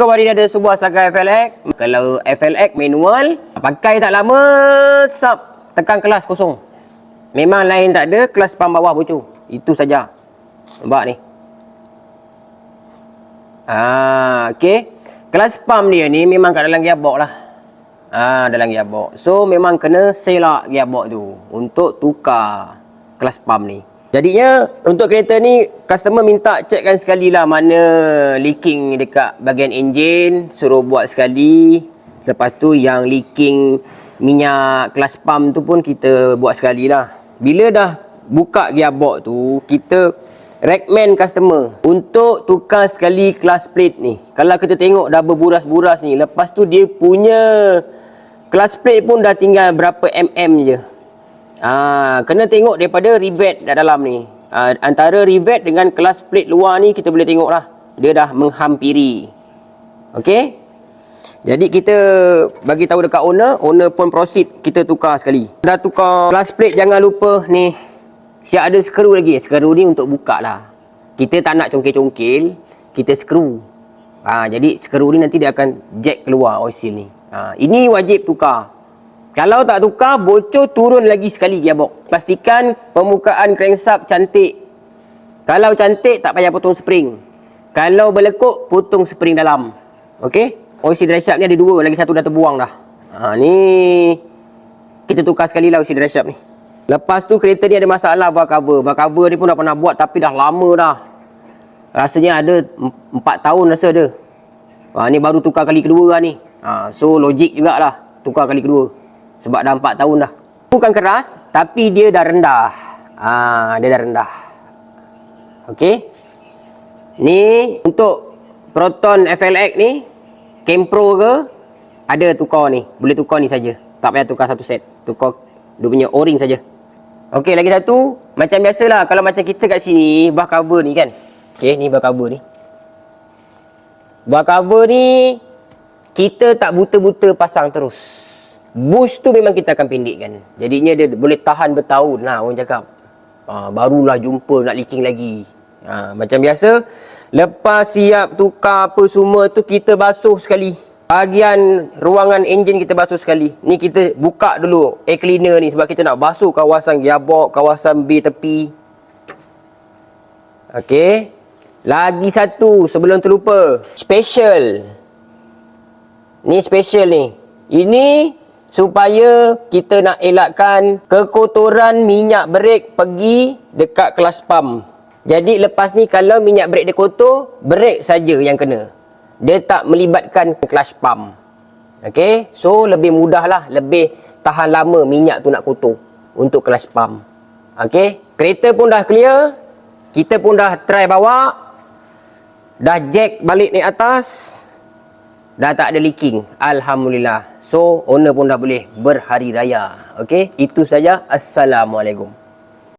Kau hari ni ada sebuah sagai FLX. Kalau FLX manual, pakai tak lama, tekan kelas kosong. Memang lain tak ada, kelas pam bawah bocor. Itu saja. Nampak ni. Okey. Kelas pam dia ni memang kat dalam gearbox lah. Dalam gearbox. So memang kena selak gearbox tu untuk tukar kelas pam ni. Jadinya untuk kereta ni customer minta checkkan sekali lah mana leaking dekat bahagian enjin, suruh buat sekali. Lepas tu yang leaking minyak kelas pam tu pun kita buat sekali lah. Bila dah buka gearbox tu, kita recommend customer untuk tukar sekali kelas plate ni. Kalau kita tengok dah berburas-buras ni, lepas tu dia punya kelas plate pun dah tinggal berapa je. Kena tengok daripada rivet kat dalam ni. Antara rivet dengan kelas plate luar ni kita boleh tengok lah. Dia dah menghampiri. Okey. Jadi kita bagi tahu dekat owner. Owner pun proceed kita tukar sekali. Dah tukar kelas plate, jangan lupa ni. Siap ada skru lagi. Skru ni untuk buka lah. Kita tak nak congkil-congkil. Kita skru. Jadi skru ni nanti dia akan jack keluar oil seal ni. Ini wajib tukar. Kalau tak tukar, bocor turun lagi sekali gearbox. Pastikan permukaan crankshaft cantik. Kalau cantik, tak payah potong spring. Kalau berlekuk, potong spring dalam. Okey? Oil seal drive shaft ni ada dua, lagi satu dah terbuang dah. Ni kita tukar sekali lah oil seal drive shaft ni. Lepas tu kereta ni ada masalah valve cover. Valve cover ni pun dah pernah buat tapi dah lama dah. Rasanya ada 4 tahun rasa ada. Ni baru tukar kali kedua lah ni. So logik jugalah tukar kali kedua. Sebab dah 4 tahun dah. Bukan keras, tapi dia dah rendah. Dia dah rendah. Okey. Ni untuk Proton FLX ni, Kempro ke, ada tukar ni. Boleh tukar ni saja. Tak payah tukar satu set. Tukar dia punya O-ring saja. Okey, lagi satu. Macam biasalah, kalau macam kita kat sini, valve cover ni kan. Okey, ni valve cover ni. Valve cover ni, kita tak buta-buta pasang terus. Bush tu memang kita akan pendekkan. Jadinya dia boleh tahan bertahun lah orang cakap. Barulah jumpa nak leaking lagi. Macam biasa, lepas siap tukar apa semua tu, kita basuh sekali. Bahagian ruangan enjin kita basuh sekali. Ni kita buka dulu air cleaner ni sebab kita nak basuh kawasan gearbox, kawasan B tepi. Okey. Lagi satu sebelum terlupa. Special. Ni special ni. Ini supaya kita nak elakkan kekotoran minyak brake pergi dekat kelas pam. Jadi lepas ni kalau minyak brake dia kotor, brake saja yang kena. Dia tak melibatkan kelas pam. Okey, so lebih mudah lah, lebih tahan lama minyak tu nak kotor untuk kelas pam. Okey, kereta pun dah clear. Kita pun dah try bawa. Dah jack balik naik atas. Dah tak ada leaking. Alhamdulillah. So, owner pun dah boleh berhari raya. Okey, itu saja. Assalamualaikum.